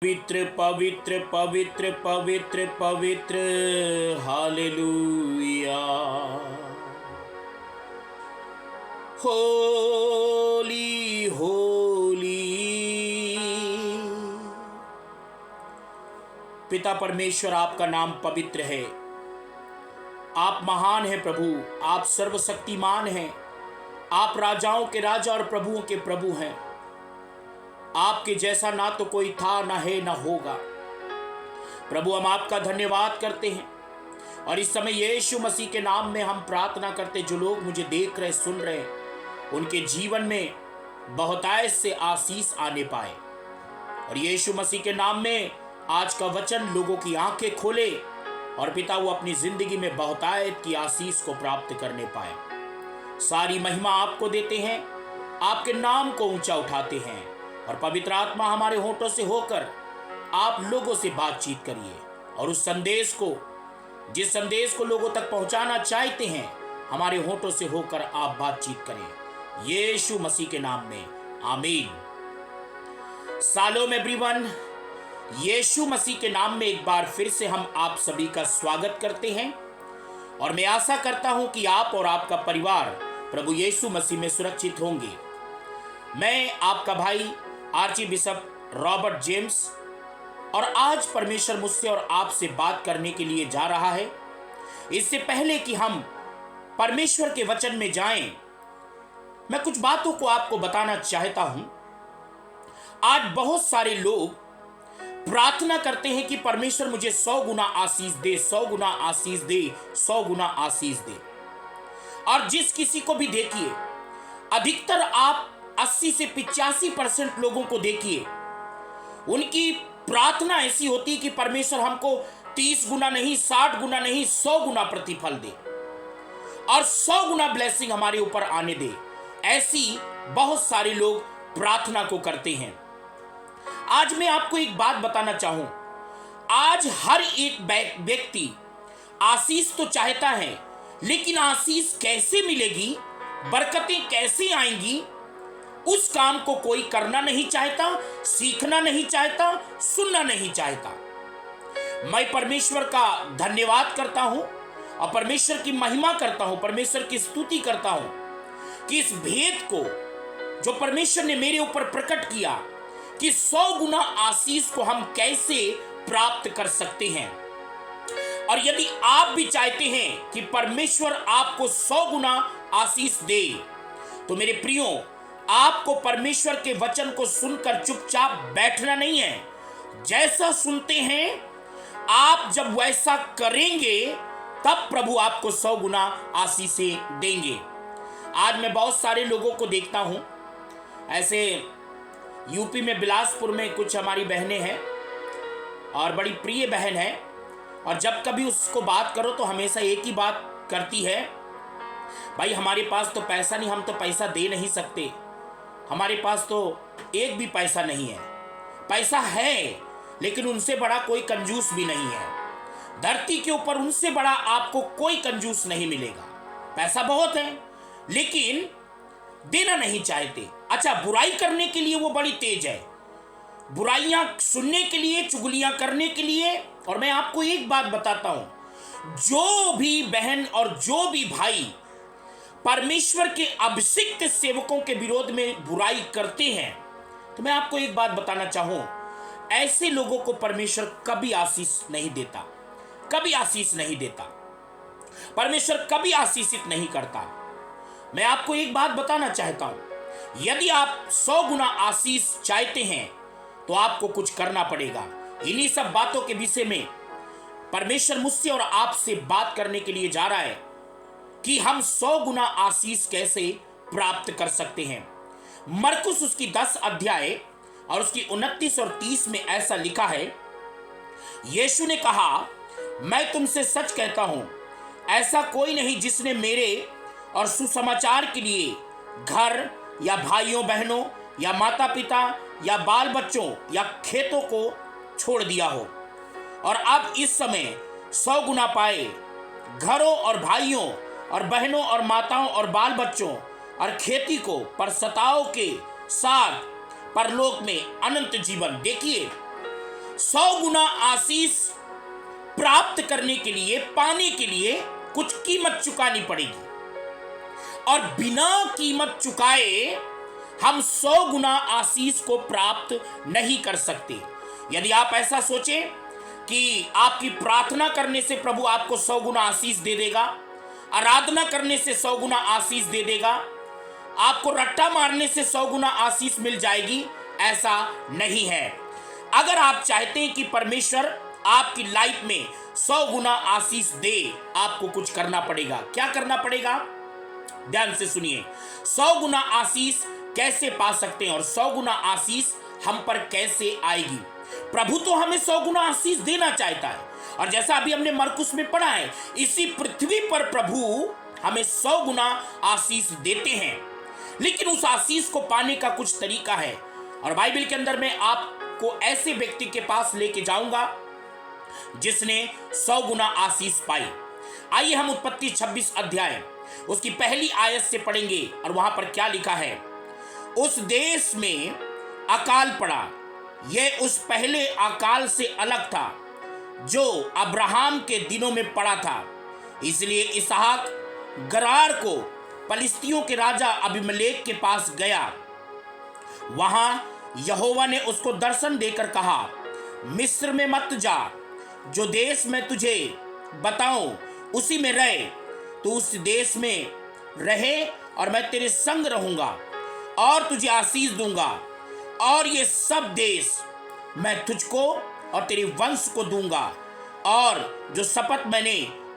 पवित्र पवित्र पवित्र पवित्र पवित्र हालेलुया। होली होली। पिता परमेश्वर, आपका नाम पवित्र है। आप महान हैं प्रभु, आप सर्वशक्तिमान हैं। आप राजाओं के राजा और प्रभुओं के प्रभु हैं। आपके जैसा ना तो कोई था, ना है, ना होगा। प्रभु, हम आपका धन्यवाद करते हैं और इस समय यीशु मसीह के नाम में हम प्रार्थना करते, जो लोग मुझे देख रहे सुन रहे, उनके जीवन में बहुतायत से आशीष आने पाए। और यीशु मसीह के नाम में आज का वचन लोगों की आंखें खोले और पिता वो अपनी जिंदगी में बहुतायत की आशीष को प्राप्त करने पाए। सारी महिमा आपको देते हैं, आपके नाम को ऊंचा उठाते हैं और पवित्र आत्मा हमारे होठों से होकर आप लोगों से बातचीत करिए और उस संदेश को, जिस संदेश को लोगों तक पहुंचाना चाहते हैं, हमारे होठों से होकर आप बातचीत करें। यीशु मसीह के नाम में आमीन। शालोम एवरीवन, यीशु मसीह के नाम में एक बार फिर से हम आप सभी का स्वागत करते हैं और मैं आशा करता हूं कि आप और आपका परिवार प्रभु यीशु मसीह में सुरक्षित होंगे। मैं आपका भाई आर्ची बिशप रॉबर्ट जेम्स, और आज परमेश्वर मुझसे और आपसे बात करने के लिए जा रहा है। इससे पहले कि हम परमेश्वर के वचन में जाएं, मैं कुछ बातों को आपको बताना चाहता हूं। आज बहुत सारे लोग प्रार्थना करते हैं कि परमेश्वर मुझे 100 गुना आशीष दे, 100 गुना आशीष दे, 100 गुना आशीष दे। और जिस किसी को भी देखिए, अधिकतर आप 80 से 85% लोगों को देखिए, उनकी प्रार्थना ऐसी होती है कि परमेश्वर हमको 30 गुना नहीं, 60 गुना नहीं, 100 गुना प्रतिफल दे और 100 गुना ब्लेसिंग हमारे ऊपर आने दे। ऐसी बहुत सारे लोग प्रार्थना को करते हैं। आज मैं आपको एक बात बताना चाहूं। आज हर एक व्यक्ति आशीष तो चाहता है, लेकिन आशीष कैसे मिलेगी, बरकतें कैसे आएंगी, उस काम को कोई करना नहीं चाहता, सीखना नहीं चाहता, सुनना नहीं चाहता। मैं परमेश्वर का धन्यवाद करता हूं और परमेश्वर की महिमा करता हूं, परमेश्वर की स्तुति करता हूं कि इस भेद को जो परमेश्वर ने मेरे ऊपर प्रकट किया कि 100 गुना आशीष को हम कैसे प्राप्त कर सकते हैं। और यदि आप भी चाहते हैं कि परमेश्वर आपको 100 गुना आशीष दे, तो मेरे प्रियो, आपको परमेश्वर के वचन को सुनकर चुपचाप बैठना नहीं है। जैसा सुनते हैं, आप जब वैसा करेंगे, तब प्रभु आपको 100 गुना आशीषें देंगे। आज मैं बहुत सारे लोगों को देखता हूं। ऐसे यूपी में बिलासपुर में कुछ हमारी बहनें हैं और बड़ी प्रिय बहन है, और जब कभी उसको बात करो तो हमेशा एक ही बात करती है, भाई हमारे पास तो पैसा नहीं, हम तो पैसा दे नहीं सकते, हमारे पास तो एक भी पैसा नहीं है। पैसा है, लेकिन उनसे बड़ा कोई कंजूस भी नहीं है। धरती के ऊपर उनसे बड़ा आपको कोई कंजूस नहीं मिलेगा। पैसा बहुत है, लेकिन देना नहीं चाहते। अच्छा, बुराई करने के लिए वो बड़ी तेज है, बुराइयां सुनने के लिए, चुगलियां करने के लिए। और मैं आपको एक बात बताता हूं, जो भी बहन और जो भी भाई परमेश्वर के अभिषिक्त सेवकों के विरोध में बुराई करते हैं, तो मैं आपको एक बात बताना चाहूं, ऐसे लोगों को परमेश्वर कभी आशीष नहीं देता, कभी आशीष नहीं देता। परमेश्वर कभी आशीषित नहीं करता। मैं आपको एक बात बताना चाहता हूं, यदि आप 100 गुना आशीष चाहते हैं, तो आपको कुछ करना पड़ेगा। इन्हीं सब बातों के विषय में परमेश्वर मुझसे और आपसे बात करने के लिए जा रहा है कि हम 100 गुना आशीष कैसे प्राप्त कर सकते हैं। मरकुस उसकी 10 अध्याय और उसकी 29 और 30 में ऐसा लिखा है, यीशु ने कहा, मैं तुमसे सच कहता हूं, ऐसा कोई नहीं जिसने मेरे और सुसमाचार के लिए घर या भाइयों बहनों या माता पिता या बाल बच्चों या खेतों को छोड़ दिया हो और अब इस समय 100 गुना पाए, घरों और भाइयों और बहनों और माताओं और बाल बच्चों और खेती को पर सताओं के साथ परलोक में अनंत जीवन। देखिए, 100 गुना आशीष प्राप्त करने के लिए, पाने के लिए कुछ कीमत चुकानी पड़ेगी, और बिना कीमत चुकाए हम 100 गुना आशीष को प्राप्त नहीं कर सकते। यदि आप ऐसा सोचें कि आपकी प्रार्थना करने से प्रभु आपको 100 गुना आशीष दे देगा, आराधना करने से 100 गुना आशीष दे देगा, आपको रट्टा मारने से 100 गुना आशीष मिल जाएगी, ऐसा नहीं है। अगर आप चाहते हैं कि परमेश्वर आपकी लाइफ में 100 गुना आशीष दे, आपको कुछ करना पड़ेगा। क्या करना पड़ेगा? ध्यान से सुनिए। 100 गुना आशीष कैसे पा सकते हैं और 100 गुना आशीष हम पर कैसे आएगी? प्रभु तो हमें 100 गुना आशीष देना चाहता है, और जैसा अभी हमने मरकुस में पढ़ा है, इसी पृथ्वी पर प्रभु हमें 100 गुना आशीष देते हैं। लेकिन उस आशीष को पाने का कुछ तरीका है, और बाइबल के अंदर मैं आपको ऐसे व्यक्ति के पास लेके जाऊंगा जिसने 100 गुना आशीष पाई। आइए हम उत्पत्ति 26 अध्याय उसकी पहली आयत से पढ़ेंगे, और वहां पर क्या लिखा है। उस देश में अकाल पड़ा, यह उस पहले अकाल से अलग था जो अब्राहम के दिनों में पड़ा था। इसलिए इसहाक गरार को पलिस्तियों के राजा अबीमेलेक के पास गया। वहां यहोवा ने उसको दर्शन देकर कहा, मिस्र में मत जा, जो देश मैं तुझे बताऊं उसी में रहे। तू उस देश में रहे और मैं तेरे संग रहूंगा और तुझे आशीष दूंगा, और ये सब देश मैं तुझको और तेरे वंश को दूंगा, और जो शपथ मैंने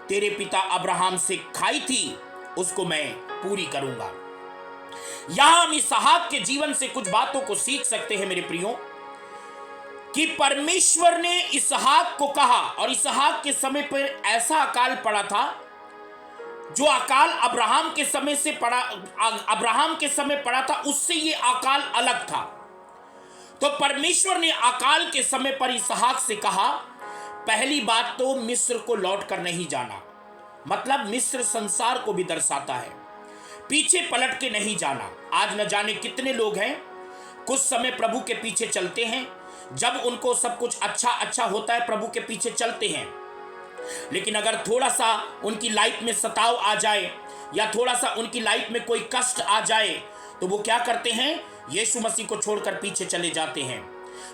तेरे पिता अब्राहम से खाई थी उसको मैं पूरी करूंगा। यहां हम इसहाक के जीवन से कुछ बातों को सीख सकते हैं मेरे प्रियो, कि परमेश्वर ने इसहाक को कहा, और इसहाक के समय पर ऐसा अकाल पड़ा था जो अकाल अब्राहम के समय पड़ा था, उससे ये अकाल अलग था। तो परमेश्वर ने अकाल के समय पर इसहाक से कहा, पहली बात तो मिस्र को लौट कर नहीं जाना, मतलब मिस्र संसार को भी दर्शाता है, पीछे पलट के नहीं जाना। आज न जाने कितने लोग हैं कुछ समय प्रभु के पीछे चलते हैं, जब उनको सब कुछ अच्छा होता है प्रभु के पीछे चलते हैं, लेकिन अगर थोड़ा सा उनकी लाइफ में सताव आ जाए या थोड़ा सा उनकी लाइफ में कोई कष्ट आ जाए तो वो क्या करते हैं? यीशु मसीह को छोड़कर पीछे चले जाते हैं।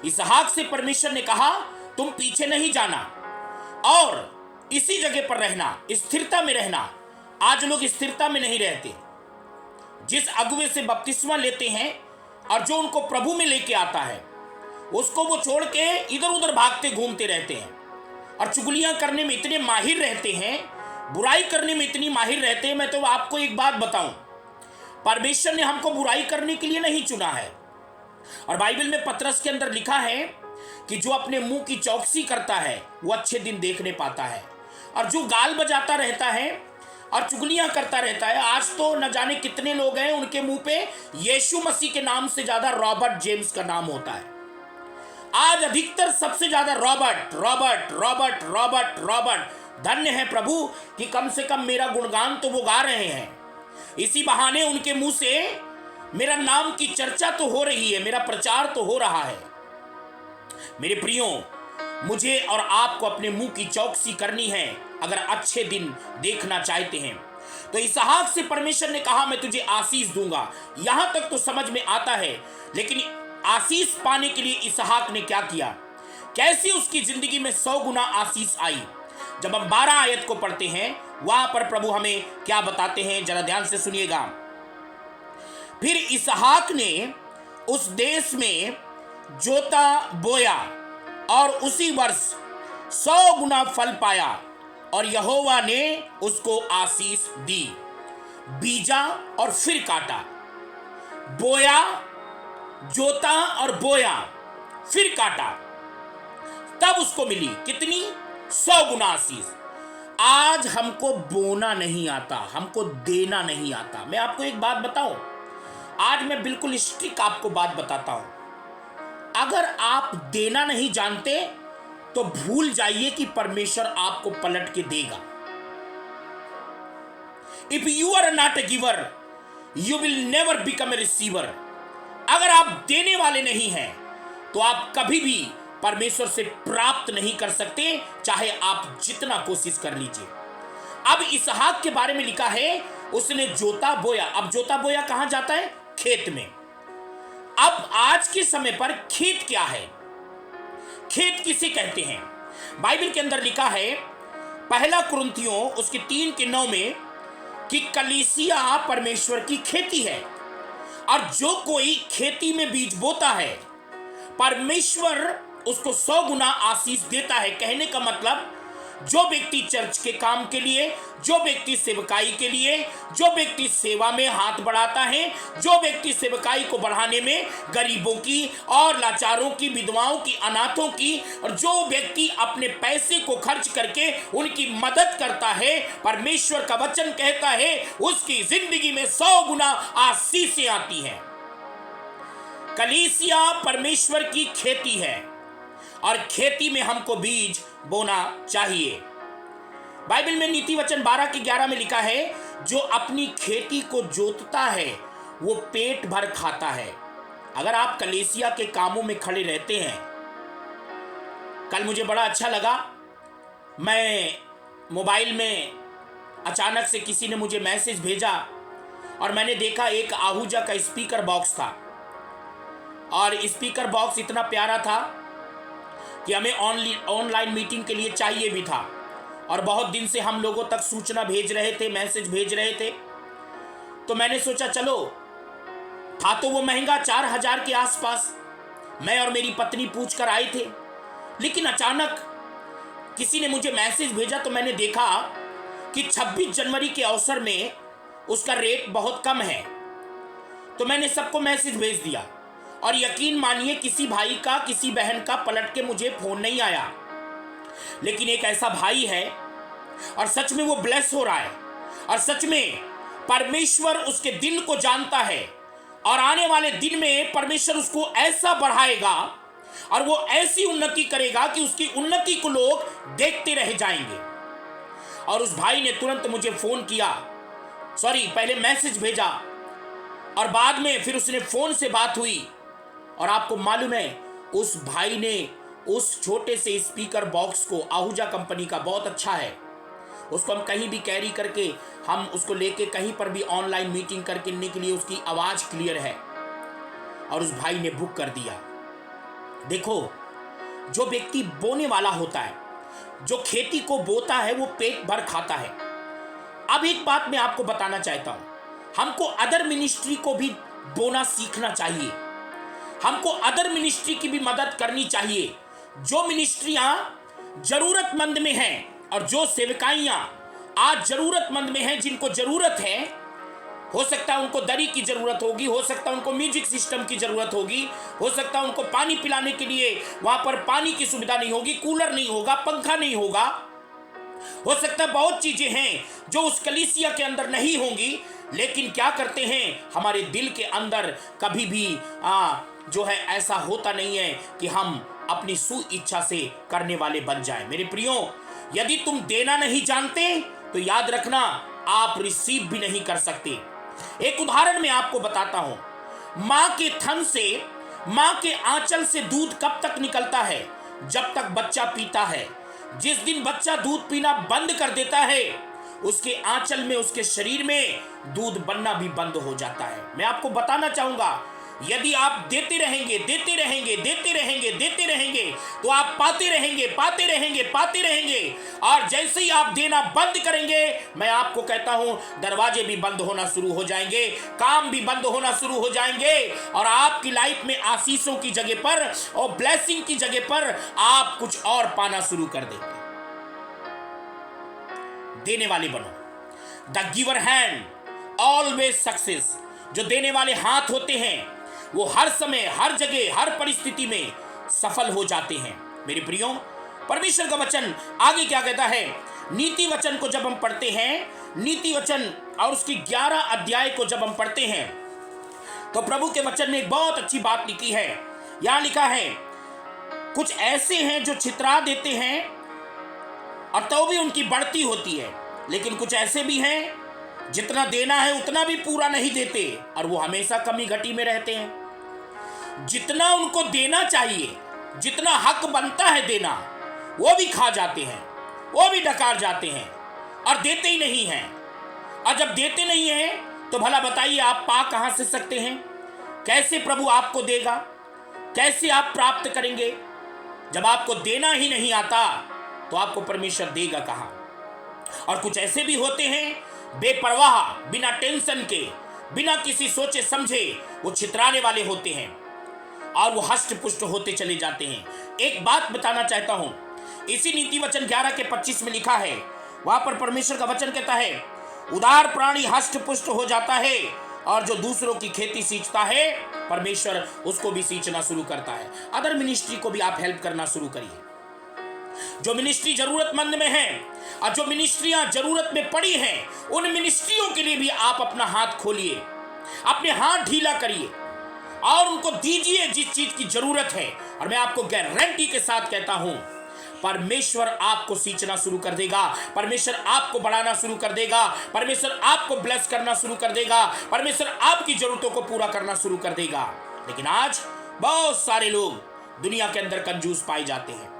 इसहाक से परमेश्वर ने कहा, तुम पीछे नहीं जाना और इसी जगह पर रहना, स्थिरता में रहना। आज लोग स्थिरता में नहीं रहते। जिस अगुवे से बपतिस्मा लेते हैं और जो उनको प्रभु में लेके आता है, उसको वो छोड़ के इधर उधर भागते घूमते रहते हैं, और चुगलियां करने में इतने माहिर रहते हैं, बुराई करने में इतनी माहिर रहते हैं। मैं तो आपको एक बात बताऊं, परमेश्वर ने हमको बुराई करने के लिए नहीं चुना है। और बाइबल में पतरस के अंदर लिखा है कि जो अपने मुंह की चौकसी करता है वो अच्छे दिन देखने पाता है, और जो गाल बजाता रहता है और चुगलियां करता रहता है, आज तो न जाने कितने लोग हैं उनके मुंह पे यीशु मसीह के नाम से ज्यादा रॉबर्ट जेम्स का नाम होता है। आज अधिकतर सबसे ज्यादा Robert Robert Robert Robert Robert. धन्य है प्रभु कि कम से कम मेरा गुणगान तो वो गा रहे हैं, इसी बहाने उनके मुंह से मेरा नाम की चर्चा तो हो रही है, मेरा प्रचार तो हो रहा है। मेरे प्रियो, मुझे और आपको अपने मुंह की चौकसी करनी है अगर अच्छे दिन देखना चाहते हैं। तो इसहाक से परमेश्वर ने कहा, मैं तुझे आशीष दूंगा। यहां तक तो समझ में आता है, लेकिन आशीष पाने के लिए इसहाक ने क्या किया, कैसे उसकी जिंदगी में 100 गुना आशीष आई। जब हम 12 आयत को पढ़ते हैं, वहां पर प्रभु हमें क्या बताते हैं, जरा ध्यान से सुनिएगा। फिर इसहाक ने उस देश में जोता बोया और उसी वर्ष 100 गुना फल पाया, और यहोवा ने उसको आशीष दी। बीजा और फिर काटा, बोया, जोता और बोया, फिर काटा, तब उसको मिली कितनी? 100 गुना आशीष। आज हमको बोना नहीं आता, हमको देना नहीं आता। मैं आपको एक बात बताऊं, आज मैं बिल्कुल स्ट्रिक्ट आपको बात बताता हूं, अगर आप देना नहीं जानते तो भूल जाइए कि परमेश्वर आपको पलट के देगा। If you are not a giver, you will never become a receiver. अगर आप देने वाले नहीं हैं तो आप कभी भी परमेश्वर से प्राप्त नहीं कर सकते, चाहे आप जितना कोशिश कर लीजिए। अब इसहाक के बारे में लिखा है, उसने जोता बोया। अब जोता बोया कहां जाता है? खेत में। अब आज के समय पर खेत क्या है? खेत किसे कहते हैं? बाइबल के अंदर लिखा है पहला कुरिन्थियों उसके 3:9 में कि कलीसिया परमेश्वर की खेती है, और जो कोई खेती में बीज बोता है परमेश्वर उसको 100 गुना आशीष देता है। कहने का मतलब, जो व्यक्ति चर्च के काम के लिए, जो व्यक्ति सेवकाई के लिए, जो व्यक्ति सेवा में हाथ बढ़ाता है, जो व्यक्ति सेवकाई को बढ़ाने में गरीबों की और लाचारों की, विधवाओं की, अनाथों की, और जो व्यक्ति अपने पैसे को खर्च करके उनकी मदद करता है, परमेश्वर का वचन कहता है उसकी जिंदगी में 100 गुना आशीषें आती हैं। कलीसिया परमेश्वर की खेती है, और खेती में हमको बीज बोना चाहिए। बाइबल में नीति वचन 12:11 में लिखा है, जो अपनी खेती को जोतता है वो पेट भर खाता है। अगर आप कलीसिया के कामों में खड़े रहते हैं, कल मुझे बड़ा अच्छा लगा, मैं मोबाइल में अचानक से किसी ने मुझे मैसेज भेजा और मैंने देखा एक आहूजा का स्पीकर बॉक्स था, और स्पीकर बॉक्स इतना प्यारा था कि हमें ऑनलाइन मीटिंग के लिए चाहिए भी था, और बहुत दिन से हम लोगों तक सूचना भेज रहे थे, मैसेज भेज रहे थे। तो मैंने सोचा चलो, था तो वो महंगा 4,000 के आसपास। मैं और मेरी पत्नी पूछ कर आए थे, लेकिन अचानक किसी ने मुझे मैसेज भेजा तो मैंने देखा कि 26 जनवरी के अवसर में उसका रेट बहुत कम है। तो मैंने सबको मैसेज भेज दिया, और यकीन मानिए किसी भाई का, किसी बहन का पलट के मुझे फोन नहीं आया। लेकिन एक ऐसा भाई है, और सच में वो ब्लेस हो रहा है, और सच में परमेश्वर उसके दिल को जानता है, और आने वाले दिन में परमेश्वर उसको ऐसा बढ़ाएगा और वो ऐसी उन्नति करेगा कि उसकी उन्नति को लोग देखते रह जाएंगे। और उस भाई ने तुरंत मुझे फोन किया, पहले मैसेज भेजा, और बाद में फिर उसने फोन से बात हुई। और आपको मालूम है, उस भाई ने उस छोटे से स्पीकर बॉक्स को, आहूजा कंपनी का, बहुत अच्छा है, उसको हम कहीं भी कैरी करके, हम उसको लेके कहीं पर भी ऑनलाइन मीटिंग करने के लिए उसकी आवाज क्लियर है, और उस भाई ने बुक कर दिया। देखो, जो व्यक्ति बोने वाला होता है, जो खेती को बोता है, वो पेट भर खाता है। अब एक बात मैं आपको बताना चाहता हूं, हमको अदर मिनिस्ट्री को भी बोना सीखना चाहिए, हमको अदर मिनिस्ट्री की भी मदद करनी चाहिए। जो मिनिस्ट्रियां जरूरतमंद में हैं, और जो सेवकाइयां आज जरूरतमंद में हैं, जिनको जरूरत है, हो सकता है उनको दरी की जरूरत होगी, हो सकता है उनको म्यूजिक सिस्टम की जरूरत होगी, हो सकता है उनको पानी पिलाने के लिए वहां पर पानी की सुविधा नहीं होगी, कूलर नहीं होगा, पंखा नहीं होगा, हो सकता है बहुत चीजें हैं जो उस कलीसिया के अंदर नहीं होंगी। लेकिन क्या करते हैं, हमारे दिल के अंदर कभी भी जो है ऐसा होता नहीं है कि हम अपनी सु इच्छा से करने वाले बन जाएं। मेरे प्रियो, यदि तुम देना नहीं जानते तो याद रखना, आप रिसीव भी नहीं कर सकते। एक उदाहरण मैं आपको बताता हूं, मां के थन से, मां के आंचल से दूध कब तक निकलता है? जब तक बच्चा पीता है। जिस दिन बच्चा दूध पीना बंद कर देता है, उसके आंचल में, उसके शरीर में दूध बनना भी बंद हो जाता है। मैं आपको बताना चाहूंगा, यदि आप देते रहेंगे, देते रहेंगे, देते रहेंगे, देते रहेंगे, तो आप पाते रहेंगे, पाते रहेंगे, पाते रहेंगे। और जैसे ही आप देना बंद करेंगे, मैं आपको कहता हूं, दरवाजे भी बंद होना शुरू हो जाएंगे, काम भी बंद होना शुरू हो जाएंगे, और आपकी लाइफ में आशीषों की जगह पर और ब्लेसिंग की जगह पर आप कुछ और पाना शुरू कर देंगे। देने वाले बनो। The giver hand always success. जो देने वाले हाथ होते हैं वो हर समय, हर जगह, हर परिस्थिति में सफल हो जाते हैं। मेरे प्रियो, परमेश्वर का वचन आगे क्या कहता है? नीति वचन को जब हम पढ़ते हैं, नीति वचन और उसकी 11 अध्याय को जब हम पढ़ते हैं, तो प्रभु के वचन में एक बहुत अच्छी बात लिखी है। यहां लिखा है, कुछ ऐसे हैं जो छितरा देते हैं और तो भी उनकी बढ़ती होती है, लेकिन कुछ ऐसे भी हैं जितना देना है उतना भी पूरा नहीं देते, और वो हमेशा कमी घटी में रहते हैं। जितना उनको देना चाहिए जितना हक बनता है देना वो भी खा जाते हैं, वो भी डकार जाते हैं और देते ही नहीं हैं। और जब देते नहीं हैं तो भला बताइए आप पा कहां से सकते हैं? कैसे प्रभु आपको देगा? कैसे आप प्राप्त करेंगे? जब आपको देना ही नहीं आता तो आपको परमेश्वर देगा कहां? और कुछ ऐसे भी होते हैं बेपरवाह, बिना टेंशन के, बिना किसी सोचे समझे वो छितराने वाले होते हैं और वो हष्ट पुष्ट होते चले जाते हैं। एक बात बताना चाहता हूं, इसी नीति वचन 11 के 25 में लिखा है, वहां पर परमेश्वर का वचन कहता है, उदार प्राणी हष्ट पुष्ट हो जाता है और जो दूसरों की खेती सींचता है परमेश्वर उसको भी सींचना शुरू करता है। अदर मिनिस्ट्री को भी आप हेल्प करना शुरू करिए। जो मिनिस्ट्री जरूरतमंद में है और जो मिनिस्ट्रियां जरूरत में पड़ी हैं, उन मिनिस्ट्रियों के लिए भी आप अपना हाथ खोलिए, अपने हाथ ढीला करिए और उनको दीजिए जिस चीज की जरूरत है। और मैं आपको गारंटी के साथ कहता हूं, परमेश्वर आपको सींचना शुरू कर देगा, परमेश्वर आपको बढ़ाना शुरू कर देगा, परमेश्वर आपको ब्लेस करना शुरू कर देगा, परमेश्वर आपकी जरूरतों को पूरा करना शुरू कर देगा। लेकिन आज बहुत सारे लोग दुनिया के अंदर कंजूस पाए जाते हैं।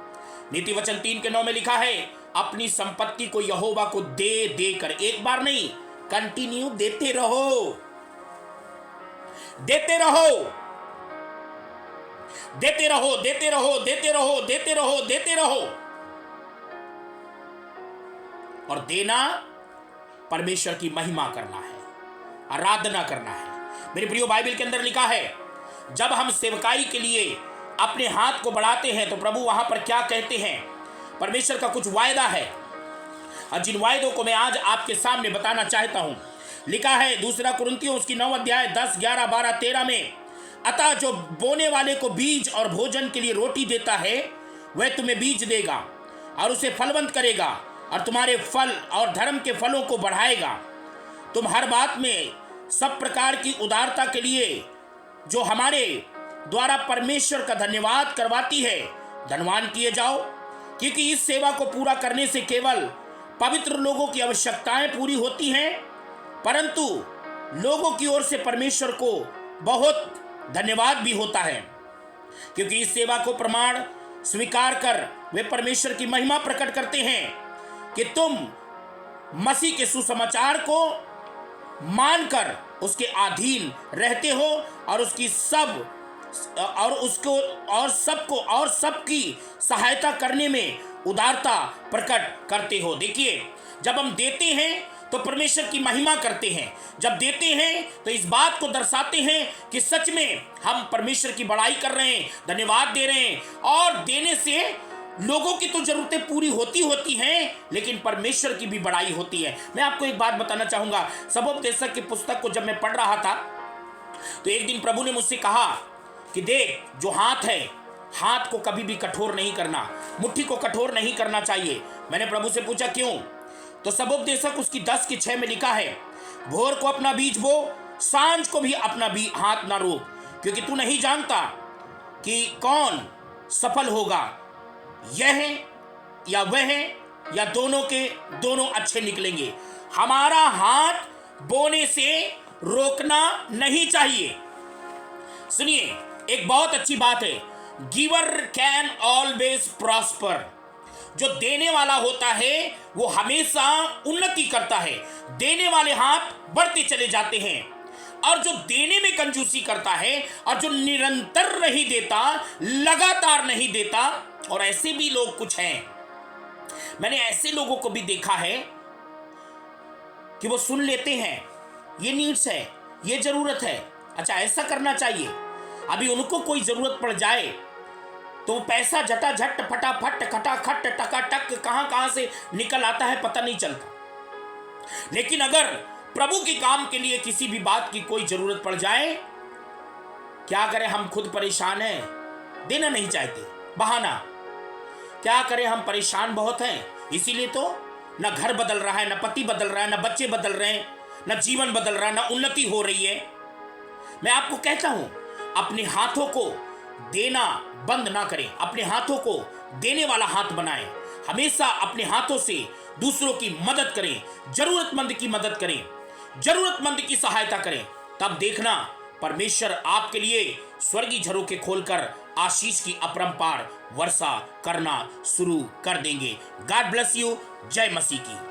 नीति वचन 3 के 9 में लिखा है, अपनी संपत्ति को यहोवा को दे देकर, एक बार नहीं, कंटिन्यू देते रहो, देते रहो, देते रहो, देते रहो, देते रहो, देते रहो, देते रहो। और देना परमेश्वर की महिमा करना है, आराधना करना है। मेरे प्रियो, बाइबल के अंदर लिखा है, जब हम सेवकाई के लिए अपने हाथ को बढ़ाते हैं तो प्रभु वहां पर क्या कहते हैं? परमेश्वर का कुछ वायदा है और जिन वायदों को मैं आज आपके सामने बताना चाहता हूं। लिखा है 2 कुरिन्थियों उसकी 9 अध्याय 10, 11, 12, 13 में, अतः जो बोने वाले को बीज और भोजन के लिए रोटी देता है वह तुम्हें बीज देगा और उसे फलवंत करेगा और तुम्हारे फल और धर्म के फलों को बढ़ाएगा। तुम हर बात में सब प्रकार की उदारता के लिए जो हमारे द्वारा परमेश्वर का धन्यवाद करवाती है धनवान किए जाओ, क्योंकि इस सेवा को पूरा करने से केवल पवित्र लोगों की आवश्यकताएं पूरी होती हैं, परंतु लोगों की ओर से परमेश्वर को बहुत धन्यवाद भी होता है, क्योंकि इस सेवा को प्रमाण स्वीकार कर वे परमेश्वर की महिमा प्रकट करते हैं कि तुम मसीह के सुसमाचार को मानकर उसके अधीन रहते हो और उसकी सब और उसको और सबको और सबकी सहायता करने में उदारता प्रकट करते हो। देखिए, जब हम देते हैं तो परमेश्वर की महिमा करते हैं, जब देते हैं तो इस बात को दर्शाते हैं कि सच में हम परमेश्वर की बड़ाई कर रहे हैं, धन्यवाद दे रहे हैं। और देने से लोगों की तो जरूरतें पूरी होती हैं, लेकिन परमेश्वर की भी बड़ाई होती है। मैं आपको एक बात बताना चाहूंगा, सबोपदेशक की पुस्तक को जब मैं पढ़ रहा था तो एक दिन प्रभु ने मुझसे कहा कि देख, जो हाथ है, हाथ को कभी भी कठोर नहीं करना, मुट्ठी को कठोर नहीं करना चाहिए। मैंने प्रभु से पूछा क्यों? तो सबोपदेशक उसकी 10 की 6 में लिखा है, भोर को अपना बीज बो, सांझ को भी अपना हाथ ना रोक, क्योंकि तू नहीं जानता कि कौन सफल होगा, यह है या वह है या दोनों के दोनों अच्छे निकलेंगे। हमारा हाथ बोने से रोकना नहीं चाहिए। सुनिए, एक बहुत अच्छी बात है, गिवर कैन ऑलवेज प्रॉस्पर। जो देने वाला होता है वो हमेशा उन्नति करता है, देने वाले हाथ बढ़ते चले जाते हैं। और जो देने में कंजूसी करता है और जो निरंतर नहीं देता, लगातार नहीं देता, और ऐसे भी लोग कुछ हैं, मैंने ऐसे लोगों को भी देखा है कि वो सुन लेते हैं, ये नीड्स है, ये जरूरत है, अच्छा ऐसा करना चाहिए, अभी उनको कोई जरूरत पड़ जाए तो वो पैसा झटा झट फटाफट खटाखट टकाटक कहां से निकल आता है पता नहीं चलता। लेकिन अगर प्रभु के काम के लिए किसी भी बात की कोई जरूरत पड़ जाए, क्या करें, हम खुद परेशान हैं, देना नहीं चाहते, बहाना। क्या करें, हम परेशान बहुत हैं, इसीलिए तो ना घर बदल रहा है, ना पति बदल रहा है, ना बच्चे बदल रहे हैं, ना जीवन बदल रहा है, ना उन्नति हो रही है। मैं आपको कहता हूं, अपने हाथों को देना बंद ना करें, अपने हाथों को देने वाला हाथ बनाएं। हमेशा अपने हाथों से दूसरों की मदद करें, जरूरतमंद की मदद करें, जरूरतमंद की सहायता करें। तब देखना परमेश्वर आपके लिए स्वर्गीय झरोखे खोलकर आशीष की अपरंपार वर्षा करना शुरू कर देंगे। God bless you. जय मसीह की।